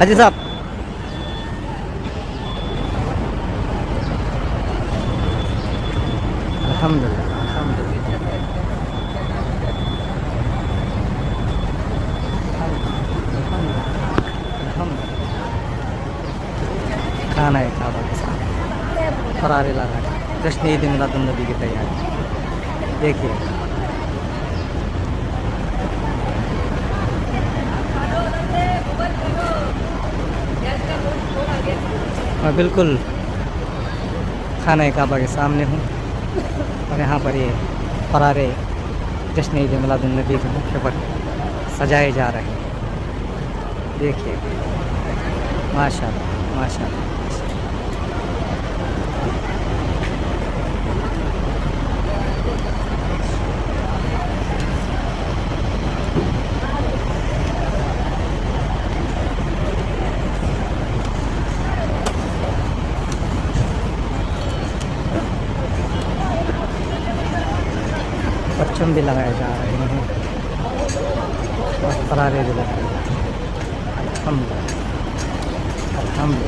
हाजी साहब अल्हम्दुलिल्लाह अल्हम्दुलिल्लाह अल्हम्दुलिल्लाह खाना है काबा के साथ फरारे लगा जश्न ईद मिलादुन नबी की तैयारी देखिए। मैं बिल्कुल खाना काबा के सामने हूँ और यहाँ पर ये फरारे जश्न ईद मिलादुन नबी के मौके पर सजाए जा रहे हैं। देखिए माशाल्लाह माशाल्लाह। परचम भी लगाए जा रहे हैं और फरारे भी लगाए जा रहे हैं। अल्हम्दुलिल्लाह अल्हम्दुलिल्लाह।